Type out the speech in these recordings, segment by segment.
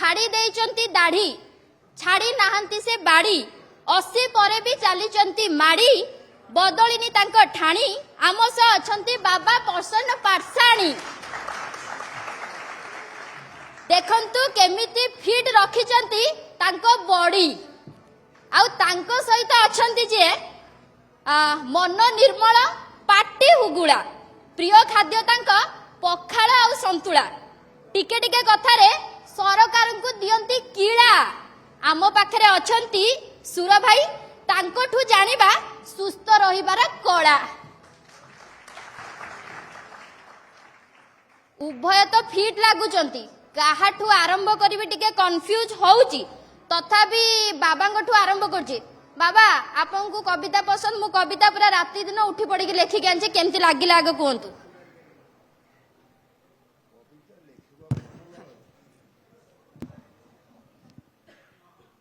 ଛାଡ଼ି ଦେଇଛନ୍ତି ଦାଢ଼ି ଛାଡ଼ି ନାହାନ୍ତି ସେ ବାଡ଼ି 80 ପରେ ବି ଚାଲିଛନ୍ତି ମାଡ଼ି ବଦଳିନି ତାଙ୍କ ଠାଣି ଆମ ସହ ଅଛନ୍ତି ବାବା ପ୍ରସନ୍ନ ପାଟ୍ସାଣୀ ଦେଖନ୍ତୁ କେମିତି ଫିଟ୍ ରଖିଛନ୍ତି ତାଙ୍କ ବଡି ଆଉ ତାଙ୍କ ସହିତ ଅଛନ୍ତି ଯେ ମନ ନିର୍ମଳ ପାଟି ହୁଗୁଳା ପ୍ରିୟ ଖାଦ୍ୟ ତାଙ୍କ ପଖାଳ ଆଉ ସନ୍ତୁଳା ଟିକେ ଟିକେ କଥାରେ ସରକାରଙ୍କୁ ଦିଅନ୍ତି କିଳା ଆମ ପାଖରେ ଅଛନ୍ତି ସୁର ଭାଇ ତାଙ୍କଠୁ ଜାଣିବା ସୁସ୍ଥ ରହିବାର କଳା ଉଭୟ ତ ଫିଟ୍ ଲାଗୁଛନ୍ତି କାହାଠୁ ଆରମ୍ଭ କରିବି ଟିକେ କନଫ୍ୟୁଜ ହଉଛି ତଥାପି ବାବାଙ୍କଠୁ ଆରମ୍ଭ କରୁଛି ବାବା ଆପଣଙ୍କୁ କବିତା ପସନ୍ଦ ମୁଁ କବିତା ପୁରା ରାତି ଦିନ ଉଠି ପଡ଼ିକି ଲେଖିକି ଆଣିଛି କେମିତି ଲାଗିଲା ଆଗ କୁହନ୍ତୁ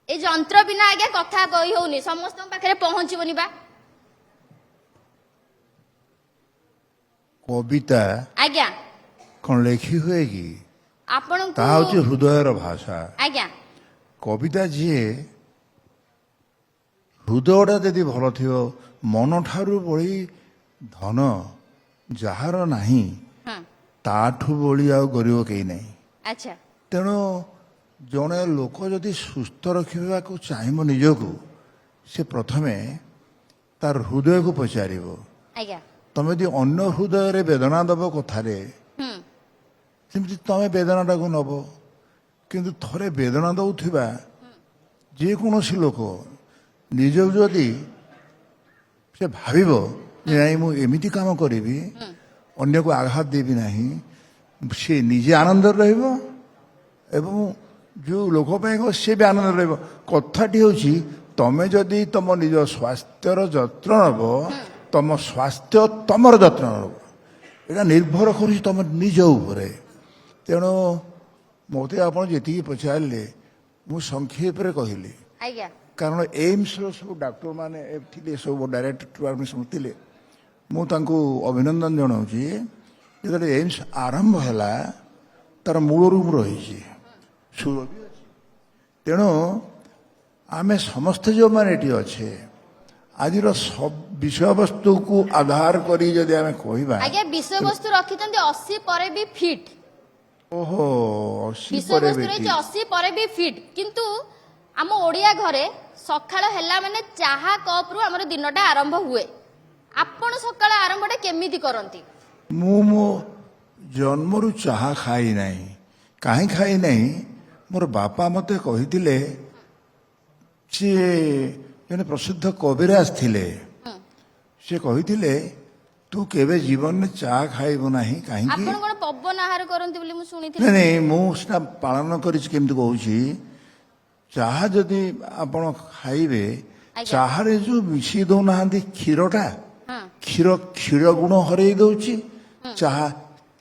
এই যন্ত্র বিনা আগে কথা কই হউনি সমস্ত পাখে পৌঁছিবনি বা কবিতা আজ্ঞা কোন লেখি হুয়ে কি আপন তা হচ্ছে হৃদয়ের ভাষা আজ্ঞা কবিতা যিয়ে হৃদয়টা যদি ভাল থিব মন ঠারু বড়ি ধন যাহার নাহি তাঠু বড়ি আউ গরিব কেই নাই আচ্ছা তেণু জনে লোক যদি সুস্থ রখিବାକୁ চাহিব নিজକୁ সে প্রথমে তার হৃদয়କୁ পচারিব আজ্ঞা তুমি যদি অন্য হৃদয়ের বেদনা দেব কথারে সেମିତି তুমি বেদনাটাକୁ নেব কিন্তু থরে বেদনা দেউଥିବା যেকୌଣସି লোক ନିଜକୁ ଯଦି সে ভাবিব যে ନାଇଁ ମୁଁ ଏମିତି କାମ କରିବି ଅନ୍ୟକୁ ଆଘାତ ଦେବି ନାହିଁ সে ନିଜେ ଆନନ୍ଦରେ ରହିବ ଏବଂ ଯେଉଁ ଲୋକ ପାଇଁ ସେ ବି ଆନନ୍ଦରେ ରହିବ କଥାଟି ହେଉଛି ତମେ ଯଦି ତମ ନିଜ ସ୍ୱାସ୍ଥ୍ୟର ଯତ୍ନ ନେବ ତମ ସ୍ୱାସ୍ଥ୍ୟ ତମର ଯତ୍ନ ନେବ ଏଇଟା ନିର୍ଭର କରୁଛି ତମ ନିଜ ଉପରେ ତେଣୁ ମୋତେ ଆପଣ ଯେତିକି ପଚାରିଲେ ମୁଁ ସଂକ୍ଷେପରେ କହିଲି ଆଜ୍ଞା କାରଣ ଏମ୍ସର ସବୁ ଡାକ୍ତରମାନେ ଥିଲେ ସବୁ ଡାଇରେକ୍ଟର ସବୁ ଥିଲେ ମୁଁ ତାଙ୍କୁ ଅଭିନନ୍ଦନ ଜଣାଉଛି ଯେତେବେଳେ ଏମ୍ସ ଆରମ୍ଭ ହେଲା ତାର ମୂଳରୁ ମୁଁ ରହିଛି ସୁର ବି ଅଛି ତେଣୁ ଆମେ ସମସ୍ତେ ଯେଉଁମାନେ ଏଠି ଅଛେ ଆଜିର ବିଷୟବସ୍ତୁକୁ ଆଧାର କରି ଯଦି ଆମେ କହିବା ଆଜ୍ଞା ବିଷୟବସ୍ତୁ ରଖିଛନ୍ତି 80 ପରେ ବି ଫିଟ୍ ଓହୋ 80 ପରେ ବିଷୟବସ୍ତୁ ରହିଛି 80 ପରେ ବି ଫିଟ୍ କିନ୍ତୁ ଆମ ଓଡ଼ିଆ ଘରେ ସକାଳ ହେଲା ମାନେ ଚାହା କପରୁ ଆମର ଦିନଟା ଆରମ୍ଭ ହୁଏ ଆପଣ ସକାଳ ଆରମ୍ଭଟା କେମିତି କରନ୍ତି ମୁଁ ମୋ ଜନ୍ମରୁ ଚାହା ଖାଇ ନାହିଁ କାହିଁ ଖାଇ ନାହିଁ ମୋର ବାପା ମୋତେ କହିଥିଲେ ସିଏ ଜଣେ ପ୍ରସିଦ୍ଧ କବିରାଜ ଥିଲେ ସେ କହିଥିଲେ ତୁ କେବେ ଜୀବନରେ ଚା ଖାଇବୁ ନାହିଁ କାହିଁକି ଆପଣ କଣ ପବନ ଆହାର କରନ୍ତି ବୋଲି ମୁଁ ଶୁଣିଥିଲି ନାଇଁ ନାଇଁ ମୁଁ ସେଟା ପାଳନ କରିଛି କେମିତି କହୁଛି ଚାହା ଯଦି ଆପଣ ଖାଇବେ ଚାହାରେ ଯୋଉ ମିଶେଇ ଦଉନାହାନ୍ତି କ୍ଷୀରଟା କ୍ଷୀର ଗୁଣ ହରେଇ ଦଉଛି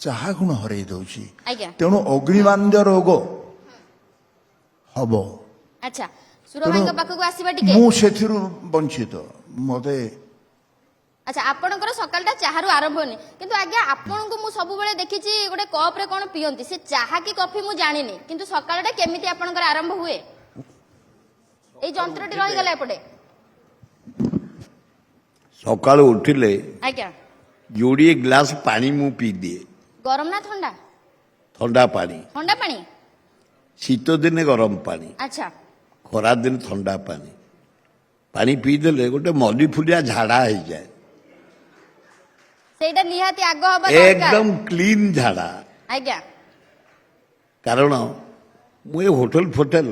ଚାହା ଗୁଣ ହରେଇ ଦଉଛି ତେଣୁ ଅଗ୍ନିମାନ୍ଦ୍ୟ ରୋଗ ହବ ଆଚ୍ଛା ସୁରଭାଇଙ୍କ ପାଖକୁ ଆସିବା ଟିକେ ମୁଁ ସେଥିରୁ ବଞ୍ଚିତ ମତେ ଆଚ୍ଛା ଆପଣଙ୍କର ସକାଳଟା ଚାହାରୁ ଆରମ୍ଭ ହୁଏନି କିନ୍ତୁ ଆଜ୍ଞା ଆପଣଙ୍କୁ ମୁଁ ସବୁବେଳେ ଦେଖିଛି ଗୋଟେ କପରେ କଣ ପିଅନ୍ତି ସେ ଚାହା କି କଫି ମୁଁ ଜାଣିନି କିନ୍ତୁ ସକାଳଟା କେମିତି ଆପଣଙ୍କର ଆରମ୍ଭ ହୁଏ এই যন্ত্রটি রহিগলা এপটে সকালু উঠিলে আজ্ঞা যোড়িয়ে গ্লাস পানি মু পি দিয়ে গরম না ঠান্ডা ঠান্ডা পানি শীত দিনে গরম পানি আচ্ছা খরা দিনে ঠান্ডা পানি পানি পিদেলে গোটে মলি ফুলিয়া ঝাড়া হয়ে যায় সেইটা নিহাতি আগ হবা দরকার একদম ক্লিন ঝাড়া আজ্ঞা কারণ মু এ হোটেল ফোটেল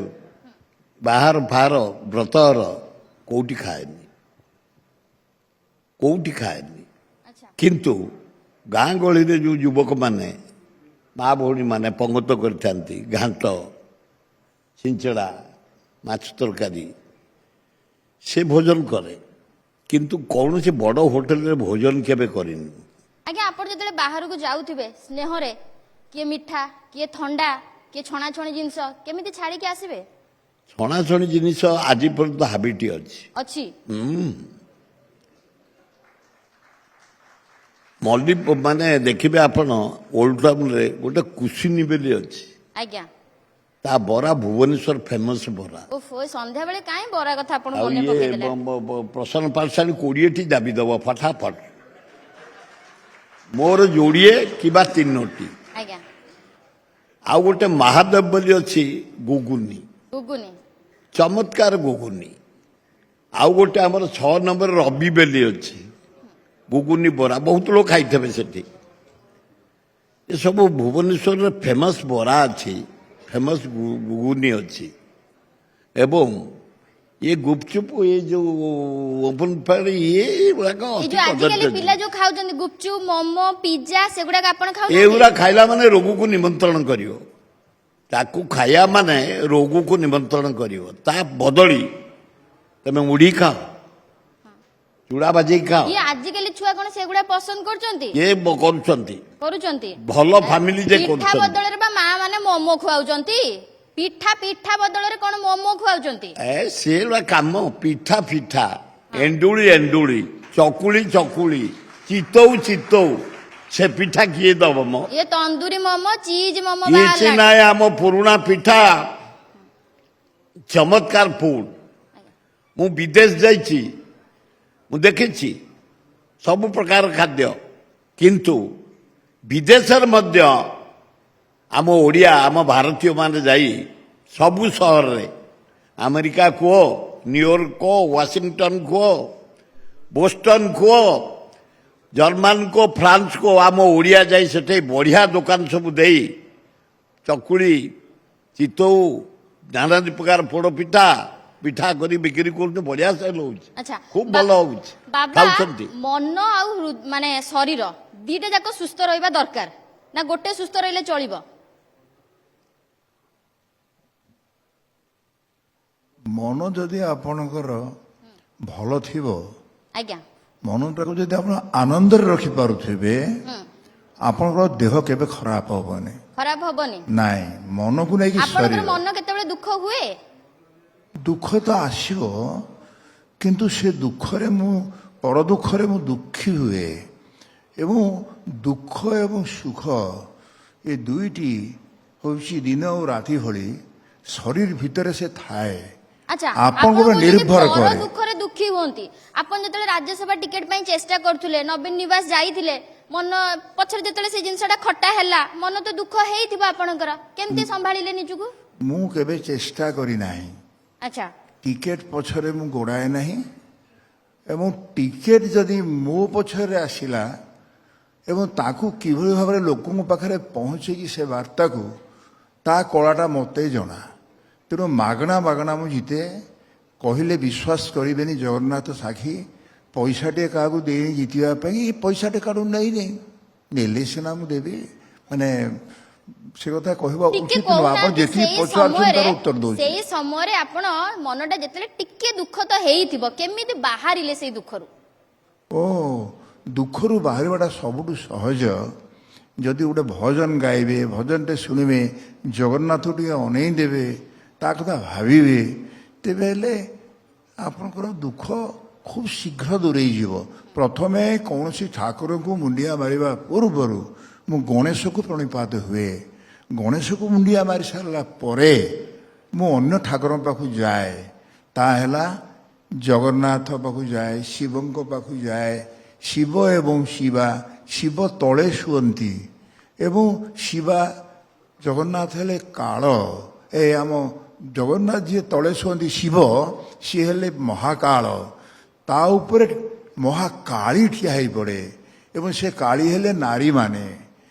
ବାହାର ଫାହାର ବ୍ରତର କୋଉଠି ଖାଏନି କିନ୍ତୁ ଗାଁ ଗହଳିରେ ଯେଉଁ ଯୁବକମାନେ ମା ଭଉଣୀମାନେ ପଙ୍ଗତ କରିଥାନ୍ତି ଘାଣ୍ଟ ଛିଞ୍ଚଡ଼ା ମାଛ ତରକାରୀ ସେ ଭୋଜନ କରେ କିନ୍ତୁ କୌଣସି ବଡ଼ ହୋଟେଲରେ ଭୋଜନ କେବେ କରିନି ଆଜ୍ଞା ଆପଣ ଯେତେବେଳେ ବାହାରକୁ ଯାଉଥିବେ ସ୍ନେହରେ କିଏ ମିଠା କିଏ ଥଣ୍ଡା କିଏ ଛଣାଛଣି ଜିନିଷ କେମିତି ଛାଡ଼ିକି ଆସିବେ ଛଣାଛଣି ଜିନିଷ ଆଜି ପର୍ଯ୍ୟନ୍ତ ହାବିଟି ଅଛି ମଲ୍ଲି ମାନେ ଦେଖିବେ ଆପଣ ଓଲ୍ଡ ଟାଉନରେ ଗୋଟେ କୁସିନି ବୋଲି ଅଛି ଆଜ୍ଞା ତା ବରା ଭୁବନେଶ୍ୱର ଫେମସ୍ ବରା। ଓହୋ ସନ୍ଧ୍ୟାବେଳେ କାହିଁ ବରା କଥା ଆପଣ ଆଉ ମନେ ଇଏ ପକେଇଦେଲେ? ପ୍ରସନ୍ନ ପାଠଶାଳୀ 20ଟି ଦାବି ଦେବ ଫଟାଫଟ। ମୋର ଯୋଡ଼ିଏ କିମ୍ବା 3ଟି। ଆଜ୍ଞା ଆଉ ଗୋଟେ ମହାଦେବ ବୋଲି ଅଛି ଗୁଗୁନି, ଗୁଗୁନି ଚମତ୍କାର ଗୁଗୁନି। ଆଉ ଗୋଟେ ଆମର 6 ନମ୍ବର ରବି ବେଲି ଅଛି, ଗୁଗୁନି ବରା ବହୁତ ଲୋକ ଖାଇଥିବେ ସେଠି। ଏସବୁ ଭୁବନେଶ୍ୱରରେ ଫେମସ୍ ବରା ଅଛି, ଫେମସ୍ ଗୁଗୁନି ଅଛି। ଏବଂ ये गुपचुप ये जो ओपन फायर ये गुड़ाक ଏ ଯୋଉ ଆଜିକାଲି ପିଲା ଯୋଉ ଖାଉଛନ୍ତି ଗୁପଚୁପ ମୋମୋ ପିଜ୍ଜା ସେଗୁଡାକ ଆପଣ ଖାଉଛନ୍ତି? ଏଗୁଡ଼ା ଖାଇଲା ମାନେ ରୋଗକୁ ନିମନ୍ତ୍ରଣ କରିବ। ତାକୁ ଖାଇବା ମାନେ ରୋଗକୁ ନିମନ୍ତ୍ରଣ କରିବ। ତା ବଦଳି ତମେ ମୁଢି ଖାଅ, ଚୁଡ଼ା ବାଜେଇ ଖାଅ। ଇଏ ଆଜିକାଲି ଛୁଆ କଣ ସେଗୁଡା ପସନ୍ଦ କରୁଛନ୍ତି? ଇଏ କରୁଛନ୍ତି କରୁଛନ୍ତି ଭଲ ଫ୍ୟାମିଲି ଯେ ପିଠା କରୁଛନ୍ତି। ବଦଳରେ ବା ମା ମାନେ ମୋମୋ ଖୁଆଉଛନ୍ତି। ପିଠା ବଦଳରେ କଣ ମୋମୋ ଖୁଆଉଛନ୍ତି? ସେ କାମ ପିଠା ଫିଠା ଏଣ୍ଡୁଳି ଏଣ୍ଡୁଳି ଚକୁଳି ଚକୁଳି ଚିତଉ ସେ ପିଠା କିଏ ଦବ ମ? ଇଏ ତନ୍ଦୁରୀ ମୋମୋ ଚିଜ ମୋମୋ କିଛି ବାହାରିଲାଣି। ନାହିଁ ଆମ ପୁରୁଣା ପିଠା ଚମତ୍କାର ଫୁଡ। ମୁଁ ବିଦେଶ ଯାଇଛି, ମୁଁ ଦେଖିଛି ସବୁ ପ୍ରକାର ଖାଦ୍ୟ, କିନ୍ତୁ ବିଦେଶରେ ମଧ୍ୟ ଆମ ଓଡ଼ିଆ ଆମ ଭାରତୀୟ ମାନେ ଯାଇ ସବୁ ସହରରେ ଆମେରିକା କୁହ, ନ୍ୟୁୟର୍କ କୁହ, ୱାସିଂଟନ କୁହ, ବୋଷ୍ଟନ କୁହ, ଜର୍ମାନ କୁହ, ଫ୍ରାନ୍ସ କୁହ, ଆମ ଓଡ଼ିଆ ଯାଇ ସେଠି ବଢ଼ିଆ ଦୋକାନ ସବୁ ଦେଇ ଚକୁଳି ଚିତଉ ନାନା ପ୍ରକାର ପୋଡ଼ ପିଠା କରି ବିକ୍ରି କରୁଛନ୍ତି। ବଢ଼ିଆ ସେଲ୍ ହଉଛି, ଆଚ୍ଛା ଖୁବ ଭଲ ହଉଛି, ବାବା ଖାଉଛନ୍ତି। ମନ ଆଉ ମାନେ ଶରୀର ଦିଟା ଯାକ ସୁସ୍ଥ ରହିବା ଦରକାର ନା ଗୋଟେ ସୁସ୍ଥ ରହିଲେ ଚଳିବ? ମନ ଯଦି ଆପଣଙ୍କର ଭଲ ଥିବ, ଆଜ୍ଞା ମନଟାକୁ ଯଦି ଆପଣ ଆନନ୍ଦରେ ରଖିପାରୁଥିବେ, ଆପଣଙ୍କର ଦେହ କେବେ ଖରାପ ହବନି। ଖରାପ ହବନି? ନାଇଁ, ମନକୁ ନେଇକି ଆପଣଙ୍କର ଶରୀର। ମନ କେତେବେଳେ ଦୁଃଖ ହୁଏ? ଦୁଃଖ ତ ଆସିବ, କିନ୍ତୁ ସେ ଦୁଃଖରେ ପର ଦୁଃଖରେ ମୁଁ ଦୁଃଖୀ ହୁଏ। ଏବଂ ଦୁଃଖ ଏବଂ ସୁଖ ଏ ଦୁଇଟି ହେଉଛି ଦିନ ଆଉ ରାତି ଭଳି ଶରୀର ଭିତରେ ସେ ଥାଏ। ଆଚ୍ଛା ଆପଣଙ୍କ ଉପରେ ଆପଣ ନିର୍ଭର ପର କରେ। ଦୁଃଖରେ ଦୁଃଖୀ ହୁଅନ୍ତି। ଆପଣ ଯେତେବେଳେ ରାଜ୍ୟସଭା ଟିକେଟ ପାଇଁ ଚେଷ୍ଟା କରୁଥିଲେ, ନବୀନ ନିବାସ ଯାଇଥିଲେ, ମନ ପଛରେ ଯେତେବେଳେ ସେ ଜିନିଷଟା ଖଟା ହେଲା, ମନ ତ ଦୁଃଖ ହେଇଥିବ ଆପଣଙ୍କର, କେମିତି ସମ୍ଭାଳିଲେ ନିଜକୁ? ମୁଁ କେବେ ଚେଷ୍ଟା କରିନାହିଁ, ଆଚ୍ଛା ଟିକେଟ ପଛରେ ମୁଁ ଗୋଡ଼ାଏ ନାହିଁ। ଏବଂ ଟିକେଟ ଯଦି ମୋ ପଛରେ ଆସିଲା ଏବଂ ତାକୁ କିଭଳି ଭାବରେ ଲୋକଙ୍କ ପାଖରେ ପହଞ୍ଚେଇକି ସେ ବାର୍ତ୍ତାକୁ, ତା କଳାଟା ମୋତେ ଜଣା। ତେଣୁ ମାଗଣା ମୁଁ ଜିତେ, କହିଲେ ବିଶ୍ୱାସ କରିବେନି, ଜଗନ୍ନାଥ ସାକ୍ଷୀ, ପଇସାଟିଏ କାହାକୁ ଦେଇନି ଜିତିବା ପାଇଁ, ଏ ପଇସାଟେ କାହାଠୁ ନେଇନି, ନେଲେ ସିନା ମୁଁ ଦେବି। ମାନେ ସେ କଥା କହିବା ଟିକେ ଉଚିତ ନୁହଁ। ଆପଣ କହୁନାହାନ୍ତି, ଯେତିକି ସେଇ ପଚାରୁଛନ୍ତି ତାର ଉତ୍ତର ସମୟରେ ଦଉଛି। ସେଇ ସମୟରେ ଆପଣ ମନଟା ଯେତେବେଳେ ଟିକେ ଦୁଃଖ ତ ହେଇଥିବ, କେମିତି ବାହାରିଲେ ସେଇ ଦୁଃଖରୁ? ଓ ଦୁଃଖରୁ ବାହାରିବାଟା ସବୁଠୁ ସହଜ। ଯଦି ଗୋଟେ ଭଜନ ଗାଇବେ, ଭଜନଟେ ଶୁଣିବେ, ଜଗନ୍ନାଥ ଟିକେ ଅନେଇ ଦେବେ, ତା କଥା ଭାବିବେ, ତେବେ ହେଲେ ଆପଣଙ୍କର ଦୁଃଖ ଖୁବ୍ ଶୀଘ୍ର ଦୂରେଇ ଯିବ। ପ୍ରଥମେ କୌଣସି ଠାକୁରଙ୍କୁ ମୁଣ୍ଡିଆ ମାରିବା ପୂର୍ବରୁ ମୁଁ ଗଣେଶକୁ ପ୍ରଣିପାତ ହୁଏ। ଗଣେଶକୁ ମୁଣ୍ଡିଆ ମାରି ସାରିଲା ପରେ ମୁଁ ଅନ୍ୟ ଠାକୁରଙ୍କ ପାଖକୁ ଯାଏ। ତା ହେଲା ଜଗନ୍ନାଥ ପାଖକୁ ଯାଏ, ଶିବଙ୍କ ପାଖକୁ ଯାଏ। ଶିବ ଏବଂ ଶିବା, ଶିବ ତଳେ ଶୁଅନ୍ତି ଏବଂ ଶିବା, ଜଗନ୍ନାଥ ହେଲେ କାଳ। ଆମ ଜଗନ୍ନାଥ ଯିଏ ତଳେ ଶୁଅନ୍ତି ଶିବ, ସିଏ ହେଲେ ମହାକାଳ। ତା ଉପରେ ମହାକାଳୀ ଠିଆ ହେଇ ପଡ଼େ ଏବଂ ସେ କାଳୀ ହେଲେ ନାରୀମାନେ।